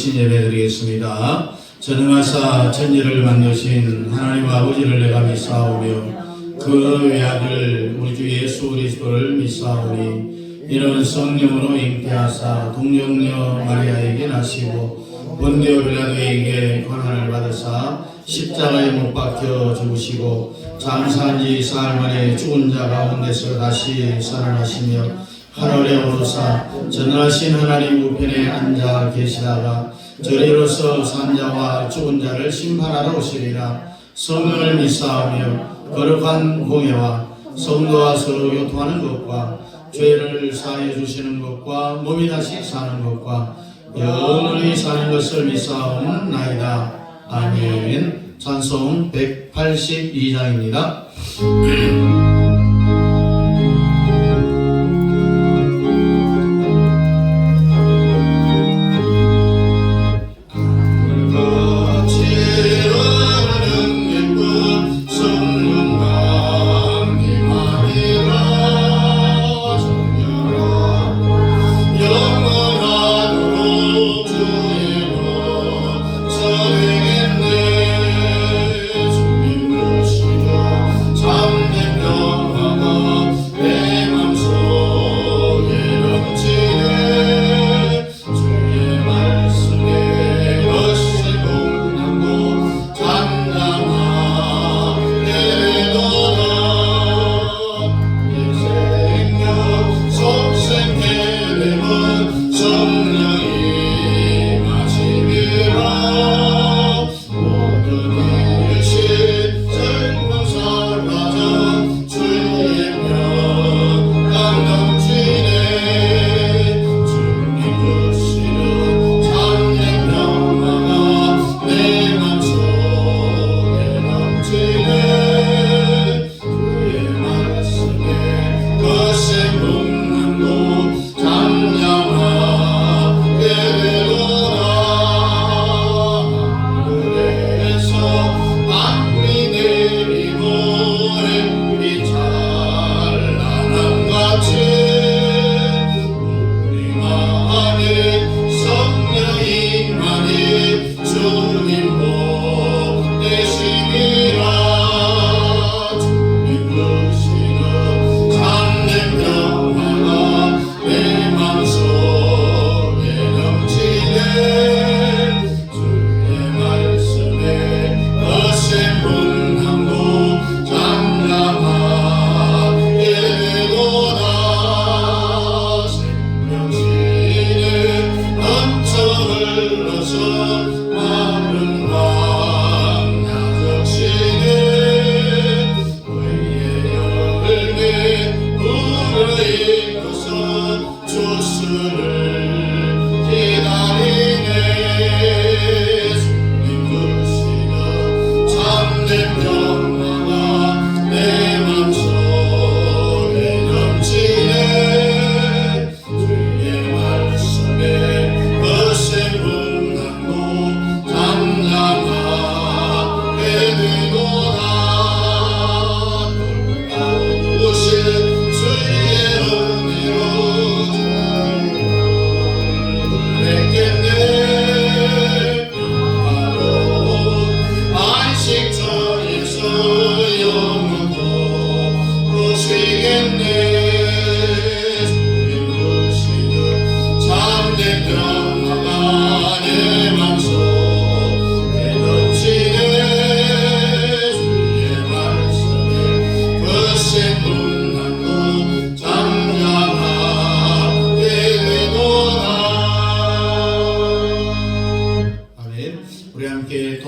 오신 예배드리겠습니다. 전능하사 천지를 만드신 하나님 아버지를 내가 믿사오며 그 외아들 우리 주 예수 그리스도를 믿사오니 이는 성령으로 잉태하사 동정녀 마리아에게 나시고 본디오 빌라도에게 고난을 받으사 십자가에 못 박혀 죽으시고 장사한 지 사흘 만에 죽은 자 가운데서 다시 살아나시며 하늘에 오르사 전능하신 하나님 우편에 앉아 계시다가 저리로서 산자와 죽은 자를 심판하러 오시리라. 성령을 믿사오며 거룩한 공예와 성도와 서로 교통하는 것과 죄를 사하여 주시는 것과 몸이 다시 사는 것과 영원히 사는 것을 믿사옵나이다. 아멘. 찬송 182장입니다.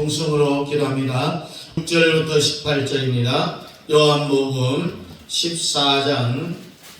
동성으로 기도합니다. 6절부터 18절입니다. 요한복음 14장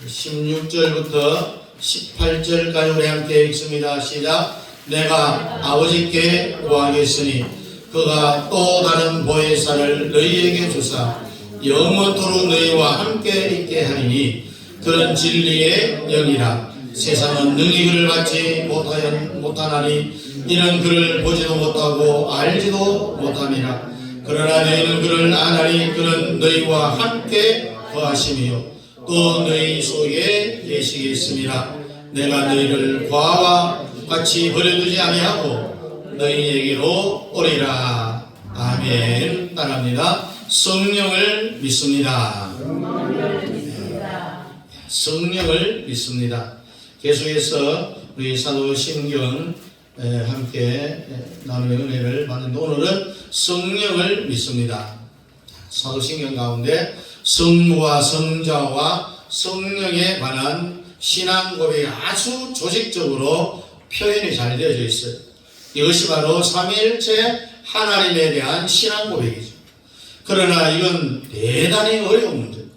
16절부터 18절까지 우리 함께 읽습니다. 시작. 내가 아버지께 구하겠으니 그가 또 다른 보혜사를 너희에게 주사 영원토록 너희와 함께 있게 하리니 그런 진리의 영이라. 세상은 능히 그를 받지 못하나니 이는 그를 보지도 못하고 알지도 못함이라. 그러나 너희는 그를 아나니 그는 너희와 함께 거하시며 또 너희 속에 계시겠습니다. 내가 너희를 과와 같이 버려두지 아니하고 너희에게로 오리라. 아멘. 따라합니다. 성령을 믿습니다. 성령을 믿습니다. 계속해서 우리 사도신경 함께 나누의 은혜를 받는데 오늘은 성령을 믿습니다. 사도신경 가운데 성부와 성자와 성령에 관한 신앙 고백이 아주 조직적으로 표현이 잘 되어져 있어요. 이것이 바로 삼위일체 하나님에 대한 신앙 고백이죠. 그러나 이건 대단히 어려운 문제예요.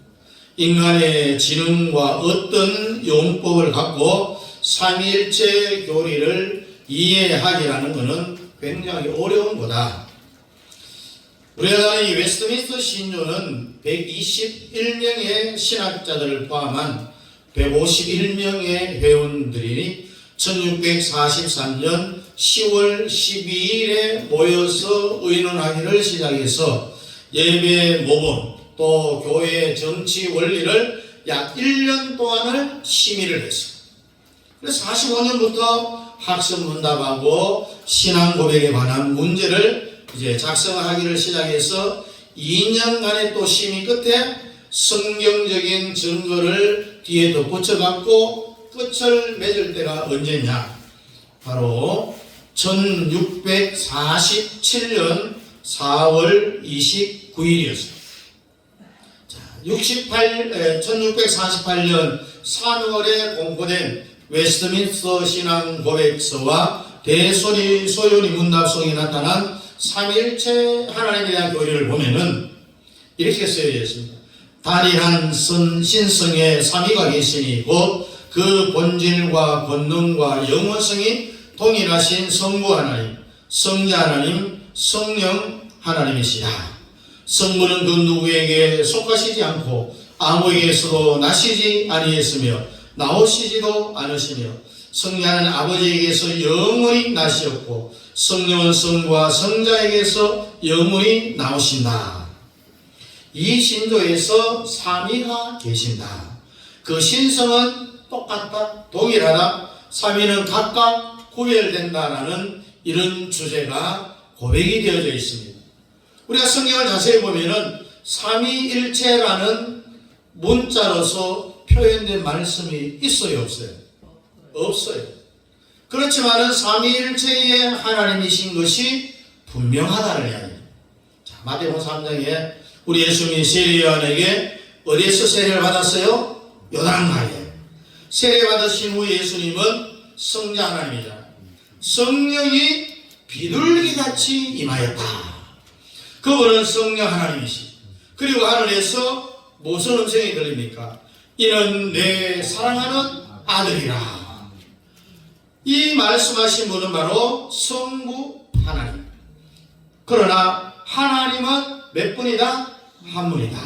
인간의 지능과 어떤 용법을 갖고 삼위일체 교리를 이해하기라는 것은 굉장히 어려운 거다. 우리나라 이 웨스트민스터 신조는 121명의 신학자들을 포함한 151명의 회원들이 1643년 10월 12일에 모여서 의논하기를 시작해서 예배 모범 또 교회 정치 원리를 약 1년 동안을 심의를 했습니다. 그래서 45년부터 학습 문답하고 신앙 고백에 관한 문제를 이제 작성하기를 시작해서 2년간의 또 심의 끝에 성경적인 증거를 뒤에 덧붙여갖고 끝을 맺을 때가 언제냐? 바로 1647년 4월 29일이었습니다. 1648년 3월에 공포된 웨스트민스터 신앙 고백서와 대소리 소요리 문답송이 나타난 삼위일체 하나님에 대한 교리를 보면은 이렇게 쓰여져 있습니다. 다리한 신성의 삼위가 계시니 곧 그 본질과 권능과 영원성이 동일하신 성부 하나님, 성자 하나님, 성령 하나님이시라. 성부는 그 누구에게 속하시지 않고 아무에게서도 나시지 아니했으며 나오시지도 않으시며 성자는 아버지에게서 영원히 나시었고 성령은 성부와 성자에게서 영원히 나오신다. 이 신조에서 삼위가 계신다. 그 신성은 똑같다, 동일하다, 삼위는 각각 구별된다라는 이런 주제가 고백이 되어져 있습니다. 우리가 성경을 자세히 보면은 삼위일체라는 문자로서 표현된 말씀이 있어요, 없어요? 없어요. 그렇지만은 삼위일체의 하나님이신 것이 분명하다는 이야기입니다. 자, 마태복음 3장에 우리 예수님이 세례요한에게 어디에서 세례를 받았어요? 요단강에. 세례 받으신 후에 예수님은 성자 하나님이잖아요. 성령이 비둘기같이 임하였다. 그분은 성령 하나님이시죠. 그리고 하늘에서 무슨 음성이 들립니까? 이는 내 사랑하는 아들이라. 이 말씀하신 분은 바로 성부 하나님. 그러나 하나님은 몇 분이다? 한 분이다.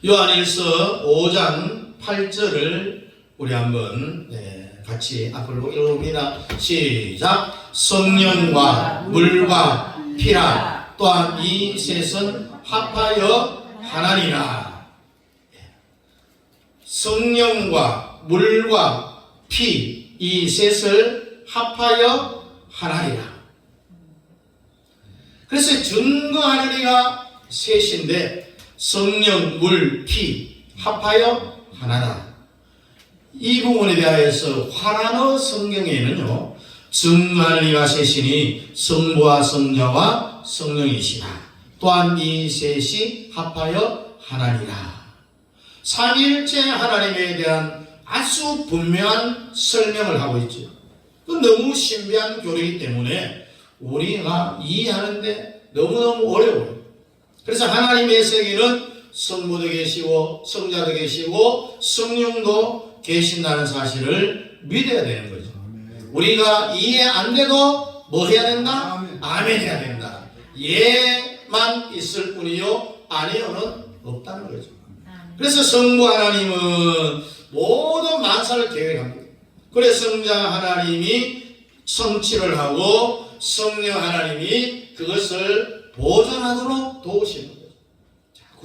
요한일서 5장 8절을 우리 한번 같이 앞으로 읽어봅니다. 시작. 성령과 물과 피라 또한 이 셋은 합하여 하나니라. 성령과 물과 피 이 셋을 합하여 하나니라. 그래서 증거하는 이가 셋인데 성령, 물, 피 합하여 하나다. 이 부분에 대하여서 화란어 성경에는요, 증거하는 이가 셋이니 성부와 성자와 성령이시라. 또한 이 셋이 합하여 하나니라. 삼위일체 하나님에 대한 아주 분명한 설명을 하고 있죠. 너무 신비한 교리이기 때문에 우리가 이해하는데 너무너무 어려워요. 그래서 하나님의 세계는 성부도 계시고 성자도 계시고 성령도 계신다는 사실을 믿어야 되는 거죠. 우리가 이해 안 돼도 뭐 해야 된다? 아멘 해야 된다. 예만 있을 뿐이요 아니요는 없다는 거죠. 그래서 성부 하나님은 모든 만사를 계획합니다. 그래서 성자 하나님이 성취를 하고 성령 하나님이 그것을 보존하도록 도우시는 거죠.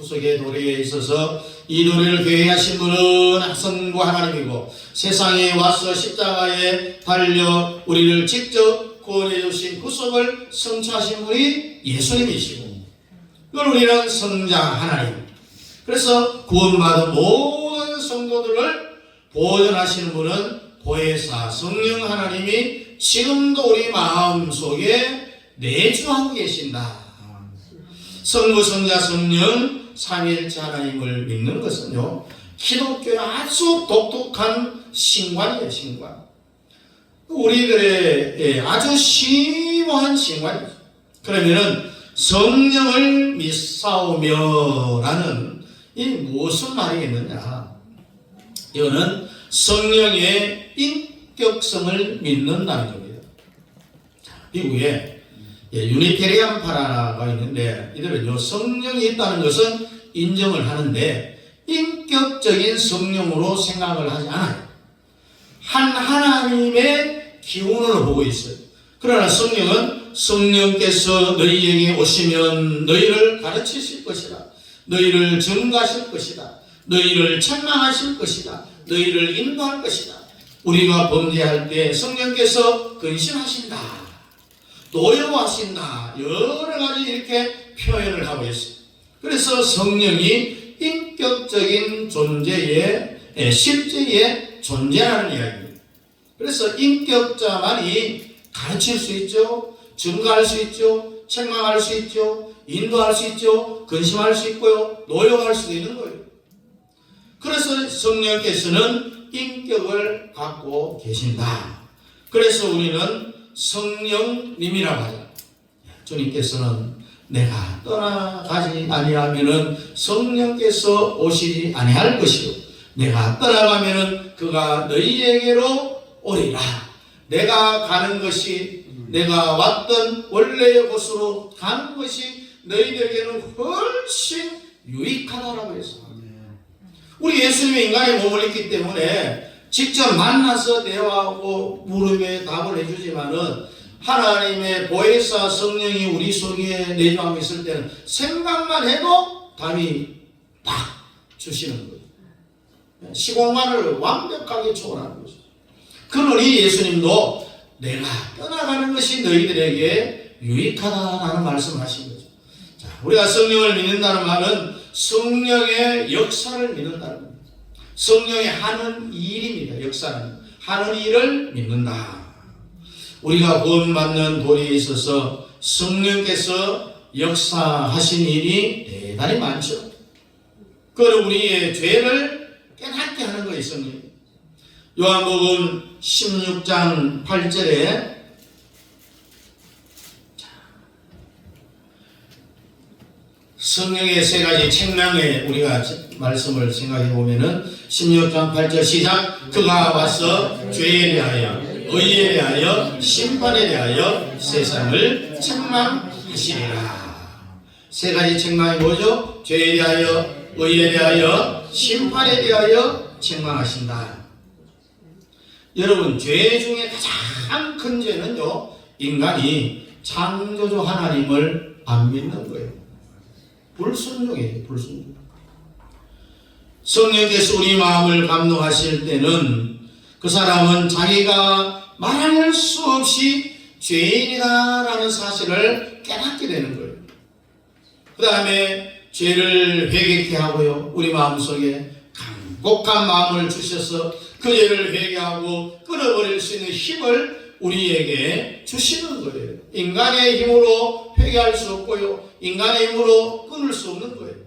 구속의 도리에 있어서 이 도리를 계획하신 분은 성부 하나님이고 세상에 와서 십자가에 달려 우리를 직접 구원해 주신 구속을 성취하신 분이 예수님이시고 그걸 우리는 성자 하나님. 그래서 구원받은 모든 성도들을 보존하시는 분은 보혜사 성령 하나님이 지금도 우리 마음속에 내주하고 계신다. 성부 성자 성령 삼위일체 하나님을 믿는 것은요 기독교의 아주 독특한 신관이에요. 신관. 우리들의 아주 심오한 신관이죠. 그러면은 성령을 믿사오며 라는 이 무슨 말이겠느냐. 이거는 성령의 인격성을 믿는다는 겁니다. 미국에 유니테리안 파라가 있는데 이들은요 성령이 있다는 것은 인정을 하는데 인격적인 성령으로 생각을 하지 않아요. 한 하나님의 기운으로 보고 있어요. 그러나 성령은 성령께서 너희에게 오시면 너희를 가르치실 것이다. 너희를 증거하실 것이다. 너희를 책망하실 것이다. 너희를 인도할 것이다. 우리가 범죄할 때 성령께서 근신하신다. 노여워하신다. 여러 가지 이렇게 표현을 하고 있어요. 그래서 성령이 인격적인 존재의 실제의 존재라는 이야기입니다. 그래서 인격자만이 가르칠 수 있죠. 증거할 수 있죠. 책망할 수 있죠. 인도할 수 있죠. 근심할 수 있고요. 노여워할 수도 있는 거예요. 그래서 성령께서는 인격을 갖고 계신다. 그래서 우리는 성령님이라고 하죠. 주님께서는 내가 떠나가지 아니하면은 성령께서 오시지 아니할 것이요 내가 떠나가면은 그가 너희에게로 오리라. 내가 가는 것이 내가 왔던 원래의 곳으로 가는 것이 너희들에게는 훨씬 유익하다라고 했습니다. 우리 예수님이 인간의 몸을 입기 때문에 직접 만나서 대화하고 물음에 답을 해주지만은 하나님의 보혜사 성령이 우리 속에 내주하고 있을 때는 생각만 해도 답이 딱 주시는 거예요. 시공간을 완벽하게 초월하는 거죠. 그러니 예수님도 내가 떠나가는 것이 너희들에게 유익하다라는 말씀을 하신 거죠. 자, 우리가 성령을 믿는다는 말은 성령의 역사를 믿는다는 겁니다. 성령이 하는 일입니다. 역사는 하는 일을 믿는다. 우리가 구원받는 도리에 있어서 성령께서 역사하신 일이 대단히 많죠. 그걸 우리의 죄를 깨닫게 하는 거예요. 성령이. 요한복음 16장 8절에 성령의 세 가지 책망에 우리가 말씀을 생각해 보면은 16장 8절 시작. 그가 와서 죄에 대하여 의에 대하여 심판에 대하여 세상을 책망하시리라. 세 가지 책망이 뭐죠? 죄에 대하여 의에 대하여 심판에 대하여 책망하신다. 여러분 죄 중에 가장 큰 죄는요 인간이 창조주 하나님을 안 믿는 거예요. 불순종이에요. 불순종. 성령께서 우리 마음을 감동하실 때는 그 사람은 자기가 말할 수 없이 죄인이다라는 사실을 깨닫게 되는 거예요. 그 다음에 죄를 회개케 하고요. 우리 마음속에 강곡한 마음을 주셔서 그 죄를 회개하고 끊어버릴 수 있는 힘을 우리에게 주시는 거예요. 인간의 힘으로 회개할 수 없고요. 인간의 힘으로 끊을 수 없는 거예요.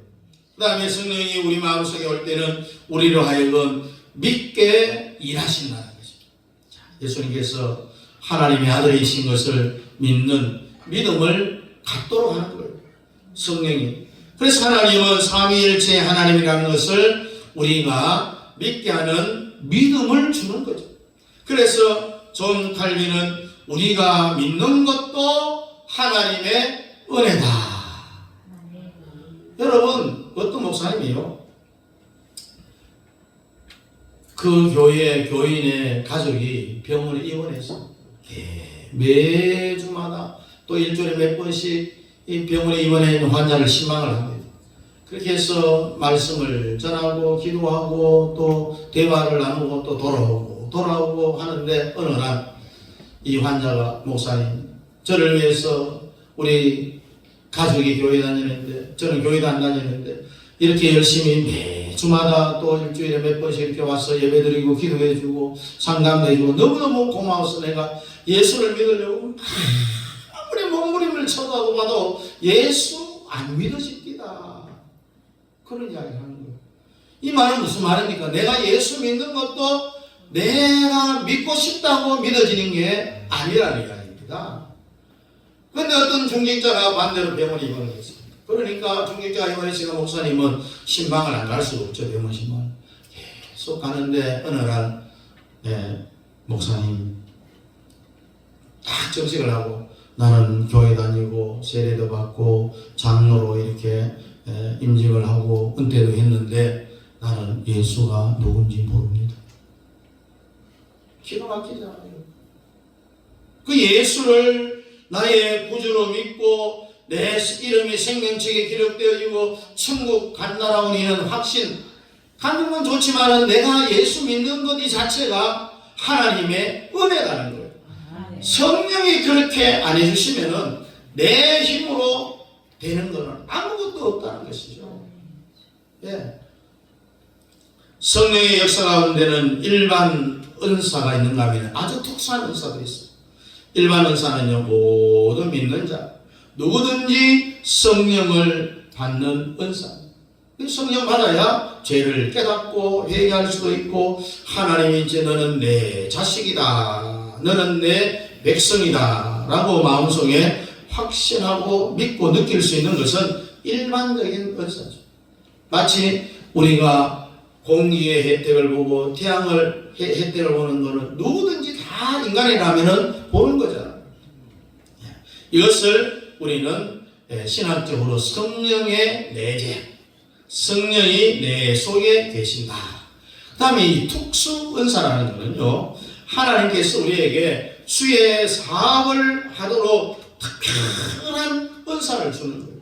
그 다음에 성령이 우리 마음속에 올 때는 우리로 하여금 믿게 일하신다는 거죠. 예수님께서 하나님의 아들이신 것을 믿는 믿음을 갖도록 하는 거예요. 성령이. 그래서 하나님은 삼위일체 하나님이라는 것을 우리가 믿게 하는 믿음을 주는 거죠. 그래서 존 칼빈은 우리가 믿는 것도 하나님의 은혜다. 여러분 어떤 목사님이요? 그 교회 교인의 가족이 병원에 입원해서 매주마다 또 일주일에 몇 번씩 이 병원에 입원해 있는 환자를 신방을 합니다. 그렇게 해서 말씀을 전하고 기도하고 또 대화를 나누고 또 돌아오고 하는데 어느 날 이 환자가 목사님 저를 위해서 우리 가족이 교회 다니는데 저는 교회도 안 다니는데 이렇게 열심히 매주마다 또 일주일에 몇 번씩 이렇게 와서 예배드리고 기도해주고 상담해주고 너무너무 고마워서 내가 예수를 믿으려고 아무리 몸부림을 쳐도 봐도 예수 안 믿어집니다. 그런 이야기를 하는 거예요. 이 말은 무슨 말입니까? 내가 예수 믿는 것도 내가 믿고 싶다고 믿어지는 게 아니라는 이야기입니다. 그런데 어떤 중직자가 반대로 병원에 입원했습니다. 그러니까 중직자가 입원했으니까 목사님은 신방을 안 갈 수가 없죠. 병원 신방을 계속 가는데 어느 날 목사님 딱 정식을 하고 나는 교회 다니고 세례도 받고 장로로 이렇게 임직을 하고 은퇴도 했는데 나는 예수가 누군지 모릅니다. 기가 막히잖아요. 그 예수를 나의 구주로 믿고 내 이름이 생명책에 기록되어지고 천국 간다라고 하는 확신 갖는 건 좋지만 내가 예수 믿는 것 이 자체가 하나님의 은혜라는 거예요. 성령이 그렇게 안 해주시면은 내 힘으로 되는 것은 아무것도 없다는 것이죠. 예. 성령의 역사 가운데는 일반 은사가 있는가 하면 아주 특수한 은사도 있어요. 일반 은사는요, 모든 믿는 자 누구든지 성령을 받는 은사. 성령 받아야 죄를 깨닫고 회개할 수도 있고 하나님이 이제 너는 내 자식이다, 너는 내 백성이다 라고 마음속에 확신하고 믿고 느낄 수 있는 것은 일반적인 은사죠. 마치 우리가 공기의 혜택을 보고 태양을 혜택을 보는 것은 누구든지 다 인간이라면 보는 거잖아요. 이것을 우리는 신학적으로 성령의 내재, 성령이 내 속에 계신다. 그 다음에 이 특수 은사라는 것은요, 하나님께서 우리에게 주의 사업을 하도록 특별한 은사를 주는 거예요.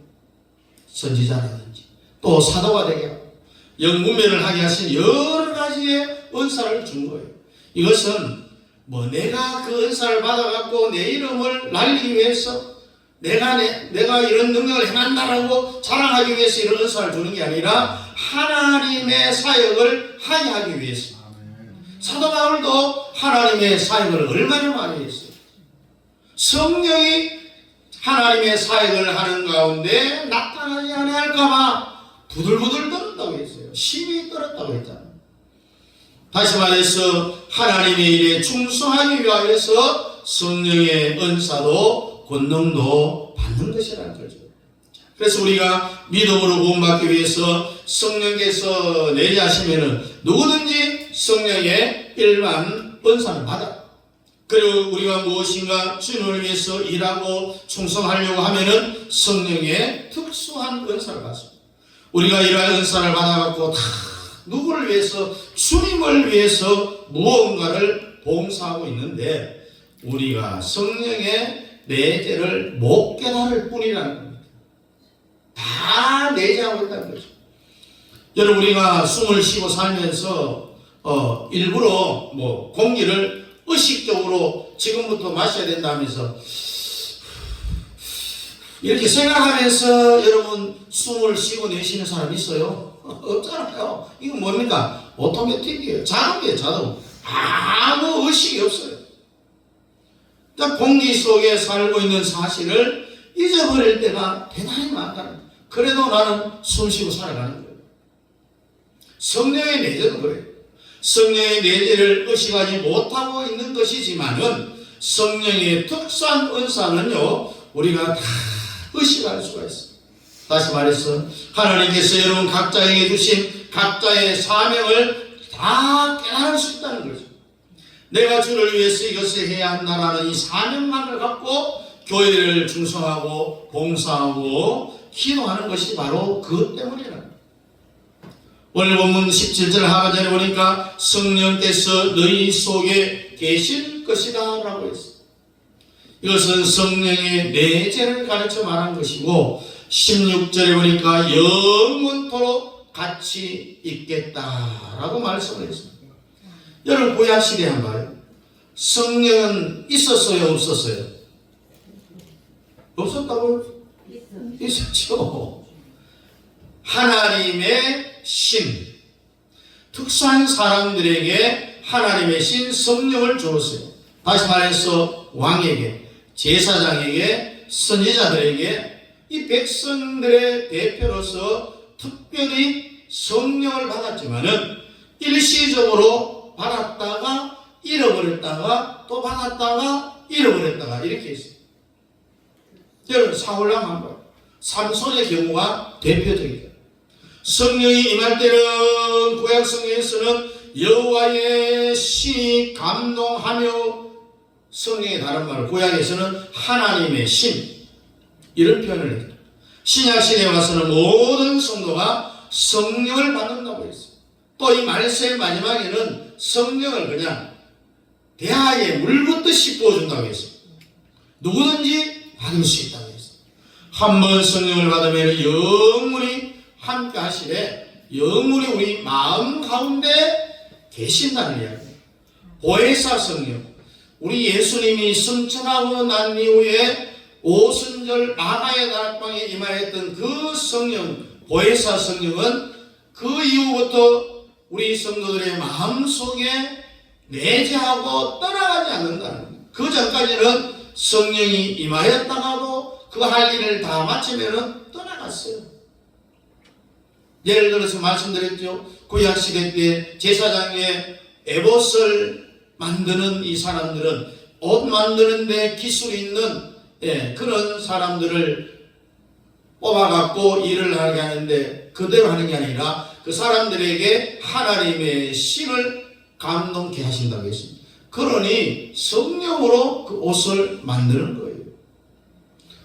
선지자라든지 또 사도가 되게 하고 영문면을 하게 하신 여러 가지의 은사를 준 거예요. 이것은 뭐 내가 그 은사를 받아갖고 내 이름을 날리기 위해서 내가 이런 능력을 행한다라고 자랑하기 위해서 이런 은사를 주는 게 아니라 하나님의 사역을 하게 하기 위해서. 사도 바울도 하나님의 사역을 얼마나 많이 했어요. 성령이 하나님의 사역을 하는 가운데 나타나지 아니할까봐 부들부들 떨었다고 했어요. 심히 떨었다고 했잖아요. 다시 말해서 하나님의 일에 충성하기 위하여서 성령의 은사도 권능도 받는 것이라는 거죠. 그래서 우리가 믿음으로 구원받기 위해서 성령께서 내재하시면은 누구든지 성령의 일반 은사를 받아. 그리고 우리가 무엇인가 주님을 위해서 일하고 충성하려고 하면은 성령의 특수한 은사를 받습니다. 우리가 이러한 은사를 받아갖고 다 누구를 위해서 주님을 위해서 무언가를 봉사하고 있는데 우리가 성령의 내재를 못 깨달을 뿐이라는 겁니다. 다 내재하고 있다는 거죠. 여러분 우리가 숨을 쉬고 살면서 일부러 뭐 공기를 의식적으로 지금부터 마셔야 된다면서 이렇게 생각하면서 여러분 숨을 쉬고 내쉬는 사람 있어요? 없잖아요. 이건 뭡니까? 오토매틱이에요. 자동이에요. 자동. 아무 의식이 없어요. 그러니까 공기 속에 살고 있는 사실을 잊어버릴 때가 대단히 많다는 거예요. 그래도 나는 숨 쉬고 살아가는 거예요. 성령의 내재도 그래요. 성령의 내재를 의식하지 못하고 있는 것이지만은 성령의 특수한 은사는요 우리가 다 의식할 수가 있어요. 다시 말해서 하나님께서 여러분 각자에게 주신 각자의 사명을 다 깨달을 수 있다는 거죠. 내가 주를 위해서 이것을 해야 한다라는 이 사명만을 갖고 교회를 충성하고 봉사하고 기도하는 것이 바로 그것 때문이라는 거예요. 오늘 본문 17절 하반절에 보니까 성령께서 너희 속에 계실 것이다 라고 했어요. 이것은 성령의 내재를 가르쳐 말한 것이고 16절에 보니까 영원토록 같이 있겠다라고 말씀을 했습니다. 여러분 구약시대에 한번 봐요. 성령은 있었어요, 없었어요? 없었다고요? 있었죠. 하나님의 신, 특수한 사람들에게 하나님의 신 성령을 주었어요. 다시 말해서 왕에게, 제사장에게, 선지자들에게 이 백성들의 대표로서 특별히 성령을 받았지만은 일시적으로 받았다가 잃어버렸다가 또 받았다가 잃어버렸다가 이렇게 있어요. 여러분 사울왕 한번 삼손의 경우가 대표적이죠. 성령이 임할 때는 구약 성경에서는 여호와의 신이 감동하며, 성령의 다른 말로 구약에서는 하나님의 신 이런 표현을 했죠. 신약시대에 와서는 모든 성도가 성령을 받는다고 했어요. 또 이 말세의 마지막에는 성령을 그냥 대하에 물붓듯이 부어준다고 했어요. 누구든지 받을 수 있다고 했어요. 한번 성령을 받으면 영원히 함께 하시되 영원히 우리 마음 가운데 계신다는 이야기입니다. 보혜사 성령, 우리 예수님이 승천하고 난 이후에 오순절 마가의 다락방에 임하였던 그 성령, 보혜사 성령은 그 이후부터 우리 성도들의 마음속에 내재하고 떠나가지 않는다는 거예요. 그 전까지는 성령이 임하였다가도 그 할 일을 다 마치면은 떠나갔어요. 예를 들어서 말씀드렸죠. 구약시대 때 제사장의 에봇을 만드는 이 사람들은 옷 만드는데 기술이 있는 그런 사람들을 뽑아갖고 일을 하게 하는데 그대로 하는 게 아니라 그 사람들에게 하나님의 신을 감동케 하신다고 했습니다. 그러니 성령으로 그 옷을 만드는 거예요.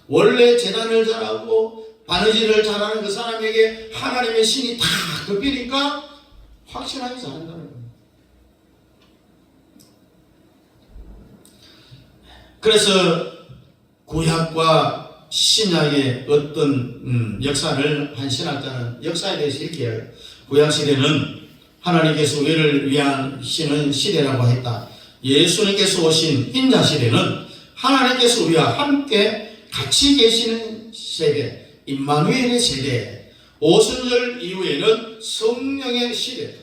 원래 재단을 잘하고 바느질을 잘하는 그 사람에게 하나님의 신이 다 덮이니까 확실하게 잘한다는 거예요. 그래서 구약과 신약의 어떤 역사를 한 신학자는 역사에 대해서 이렇게 해요. 구약시대는 하나님께서 우리를 위한 신은 시대라고 했다. 예수님께서 오신 인자시대는 하나님께서 우리와 함께 같이 계시는 세대, 임마누엘의 세대, 오순절 이후에는 성령의 시대,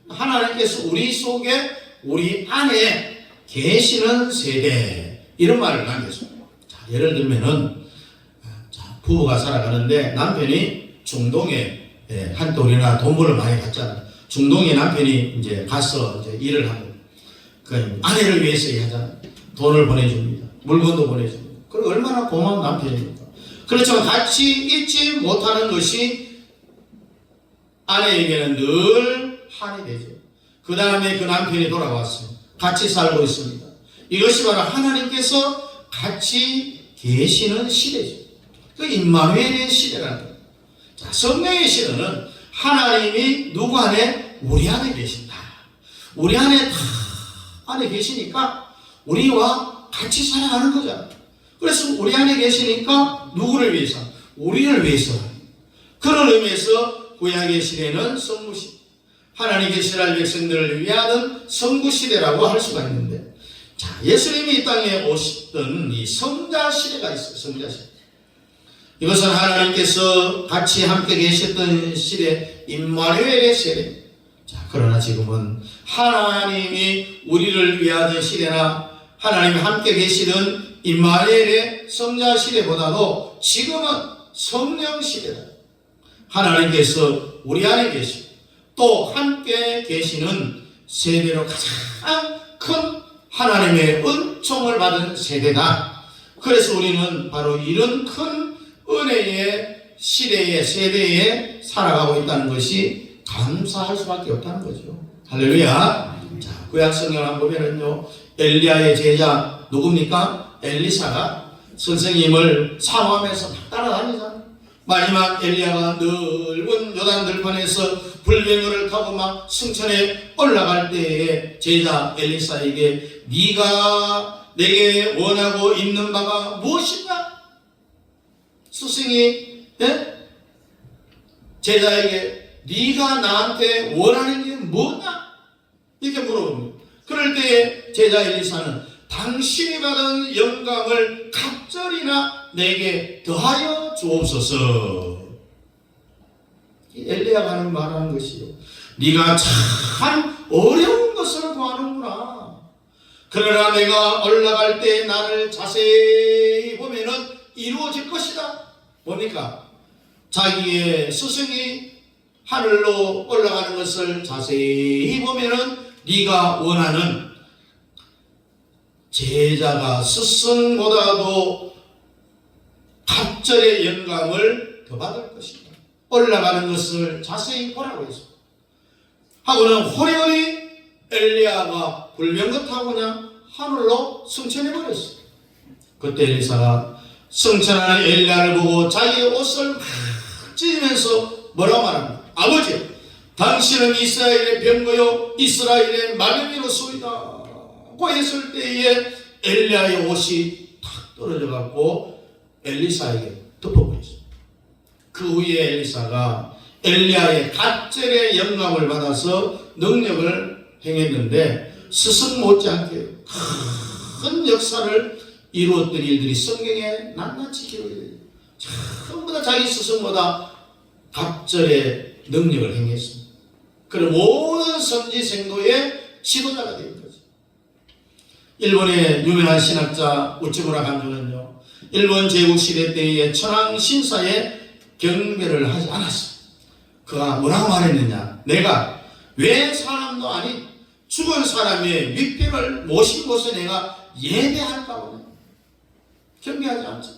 하나님께서 우리 속에 우리 안에 계시는 세대, 이런 말을 남겼습니다. 예를 들면은 부부가 살아가는데 남편이 중동에 한돌이나 돈벌을 많이 갔잖아요. 중동에 남편이 이제 가서 이제 일을 하고 그 아내를 위해서 일하잖아요. 돈을 보내줍니다. 물건도 보내줍니다. 그리고 얼마나 고마운 남편입니까? 그렇지만 같이 있지 못하는 것이 아내에게는 늘 한이 되죠. 그 다음에 그 남편이 돌아왔어요. 같이 살고 있습니다. 이것이 바로 하나님께서 같이 계시는 시대죠. 그 임마누엘의 시대라는 거예요. 자, 성령의 시대는 하나님이 누구 안에? 우리 안에 계신다. 우리 안에 다 안에 계시니까 우리와 같이 살아가는 거잖아요. 그래서 우리 안에 계시니까 누구를 위해서? 우리를 위해서. 그런 의미에서 구약의 시대는 성부시대, 하나님의 이스라엘 백성들을 위하던 성부시대라고 할 수가 있는데, 자, 예수님이 이 땅에 오셨던 이 성자시대가 있어요. 성자시대. 이것은 하나님께서 같이 함께 계셨던 시대, 임마누엘의 시대. 자, 그러나 지금은 하나님이 우리를 위하던 시대나 하나님이 함께 계시던 임마누엘의 성자 시대보다도 지금은 성령 시대다. 하나님께서 우리 안에 계시고 또 함께 계시는 세대로 가장 큰 하나님의 은총을 받은 세대다. 그래서 우리는 바로 이런 큰 은혜의 시대에, 세대에 살아가고 있다는 것이 감사할 수밖에 없다는 거죠. 할렐루야. 자, 구약 성경을 한번 보면은요, 엘리야의 제자 누굽니까? 엘리사가 선생님을 사모하면서 막 따라다니잖아요. 마지막 엘리야가 넓은 요단 들판에서 불병거를 타고 막 승천에 올라갈 때에 제자 엘리사에게 네가 내게 원하고 있는 바가 무엇이냐? 스승이 예? 제자에게 네가 나한테 원하는 게 뭐냐? 이렇게 물어봅니다. 그럴 때에 제자 엘리사는 당신이 받은 영광을 갑절이나 내게 더하여 주옵소서. 엘리야가 하는 말하는 것이요, 네가 참 어려운 것을 구하는구나. 그러나 내가 올라갈 때 나를 자세히 보면은 이루어질 것이다. 뭡니까? 자기의 스승이 하늘로 올라가는 것을 자세히 보면은 네가 원하는 제자가 스승보다도 갑절의 영광을 더 받을 것이다. 올라가는 것을 자세히 보라고 했습니다. 하고는 호련히 엘리야가 불면 타고 그냥 하늘로 승천해버렸어요. 그때 엘리사가 승천하는 엘리야를 보고 자기의 옷을 막 찢으면서 뭐라고 말합니다. 아버지, 당신은 이스라엘의 병거요 이스라엘의 마병이로소이다 고 했을 때에 엘리야의 옷이 탁 떨어져 갖고 엘리사에게 덮어버렸어요. 그 후에 엘리사가 엘리야의 갑절의 영감을 받아서 능력을 행했는데 스승 못지않게 큰 역사를 이루었던 일들이 성경에 낱낱이 기록이 돼요. 전부 다 자기 스승보다 갑절의 능력을 행했습니다. 그리고 모든 선지생도의 지도자가 된 거죠. 일본의 유명한 신학자 우치무라 간조는요, 일본 제국시대 때의 천황 신사에 경배를 하지 않았어요. 그가 뭐라고 말했느냐, 내가 왜 사람도 아닌 죽은 사람의 윗병을 모신 곳에 내가 예배할까 보네. 경배하지 않죠.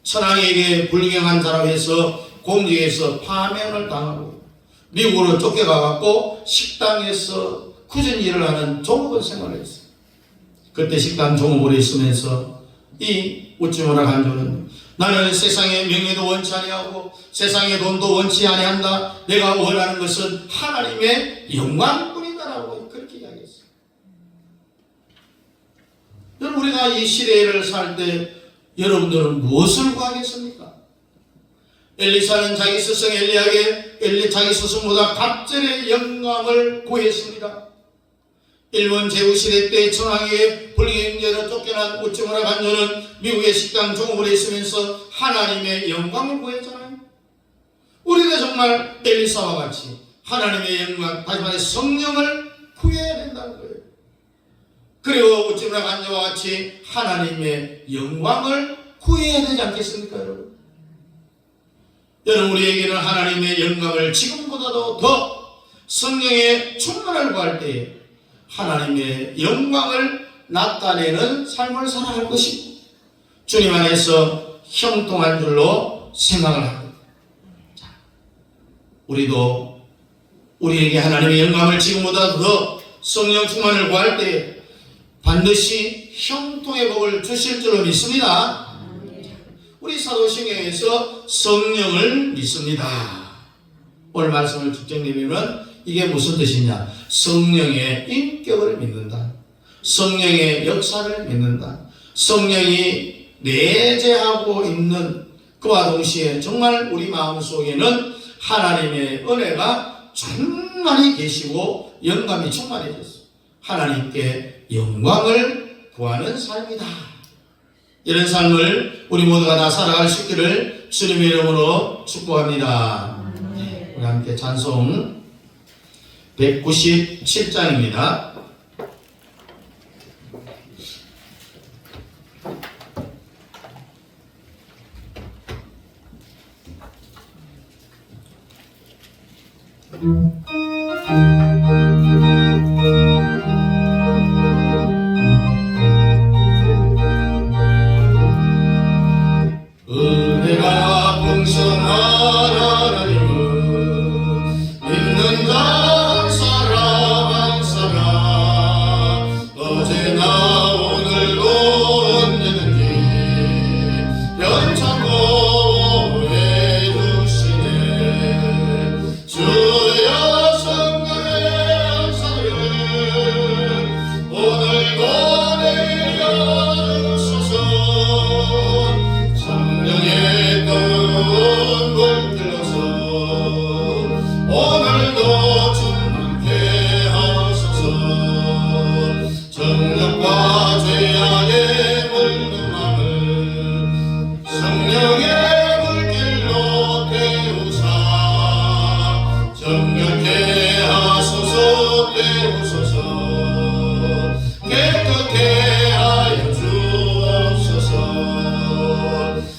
천황에게 불경한 자라고 해서 공직에서 파면을 당하고 미국으로 쫓겨가갖고 식당에서 굳은 일을 하는 종업원 생활을 했어요. 그때 식당 종업원에 있으면서 이 우찌무라 간조는 나는 세상의 명예도 원치 아니하고 세상의 돈도 원치 아니한다. 내가 원하는 것은 하나님의 영광뿐이다라고 그렇게 이야기했어요. 여러분, 우리가 이 시대를 살 때 여러분들은 무엇을 구하겠습니까? 엘리사는 자기 스승 엘리야에게 자기 스승보다 갑절의 영광을 구했습니다. 일본 제국시대 때 천황의 불경제로 쫓겨난 우찌무라 간조는 미국의 식당 종업을 했으면서 하나님의 영광을 구했잖아요. 우리가 정말 엘리사와 같이 하나님의 영광, 다시 말해 성령을 구해야 된다는 거예요. 그리고 우찌무라 간조와 같이 하나님의 영광을 구해야 되지 않겠습니까, 여러분? 여러분, 우리에게는 하나님의 영광을 지금보다도 더 성령의 충만을 구할 때에 하나님의 영광을 나타내는 삶을 살아갈 것이고 주님 안에서 형통한 줄로 생각을 합니다. 자, 우리도 우리에게 하나님의 영광을 지금보다 더 성령 충만을 구할 때 반드시 형통의 복을 주실 줄로 믿습니다. 우리 사도신경에서 성령을 믿습니다. 오늘 말씀을 축적내면 이게 무슨 뜻이냐? 성령의 인격을 믿는다. 성령의 역사를 믿는다. 성령이 내재하고 있는 그와 동시에 정말 우리 마음속에는 하나님의 은혜가 충만히 계시고 영감이 충만해졌어요. 하나님께 영광을 구하는 삶이다. 이런 삶을 우리 모두가 다 살아갈 수 있기를 주님의 이름으로 축복합니다. 우리 함께 찬송 197장입니다. 은혜가 풍성한 하나님은 믿는 자 사랑한 사람 어제나 오늘도 언제든지 변찮고 해주시네. 주여 성령의 역사를 오늘도 내려주소서. 성령의 뜻 뜨거운 불길로서 오늘도 충만케 하소서. 정력과 죄악의 물들함을 성령의 물길로 태우사 정결케 하소서. 태우소서. 깨끗게 하여 주옵소서.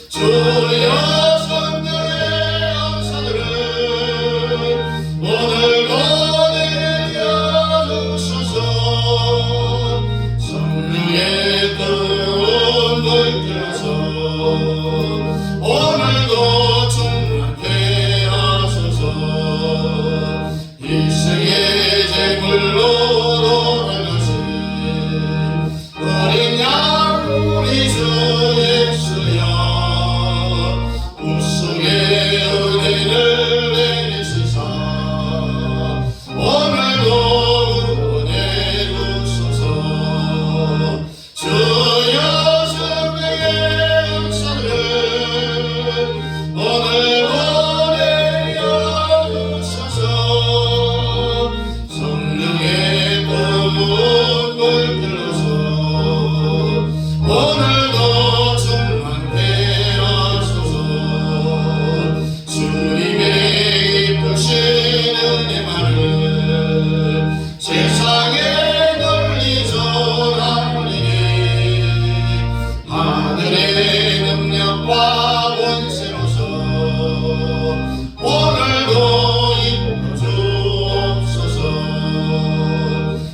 주여 성령의 영사들을 오늘도 내게 주소서. 성령의 뜨거운 불길로서 오늘도 충만케 하소서. 일생의 제물로 돌아가신 어린 양 우리 주 예수여 우승의 은혜를 내리시사 오늘도 구원해 주소서. 주여 성령의 역사를 오늘도 내려 주소서. 성령의 뜨거운 불길로서 오늘도 충만케 하소서. 주님의 이쁘신 은혜만을 세상에 널리 전하리니 하늘의 능력과 권세로서 오늘도 임하 주옵소서.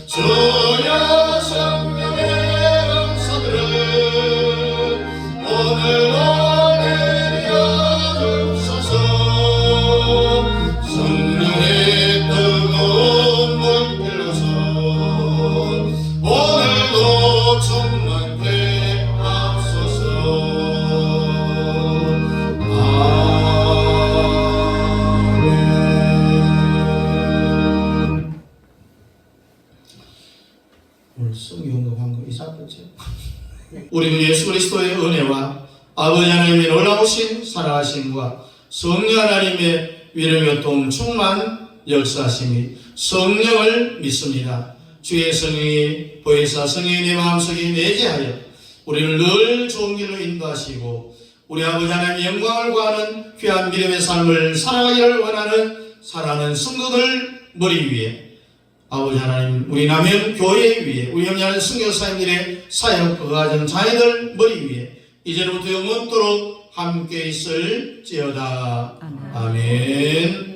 주여 성령의 영사들을 오늘도 내려 주소서. 성령의 뜨거운 불길로서 오늘도 충만케 하소서. 아멘. 오늘 성경과 거 이사했죠. 우리 주 예수 그리스도의 은혜와 아버지 하나님의 놀라우신 사랑하심과 성령 하나님의 위로교통 충만 역사하심이 성령을 믿습니다. 주의 성령이 보혜사 성령이 내 마음속에 내재하여 우리를 늘 좋은 길로 인도하시고 우리 아버지 하나님의 영광을 구하는 귀한 믿음의 삶을 살아가기를 원하는 사랑하는 성도들 머리 위에 아버지 하나님 우리 남영 교회 위에 우리 형제하는 선교사님들의 사역 그 가정 자녀들 머리 위에 이제부터 영원토록 함께 있을지어다. 아멘.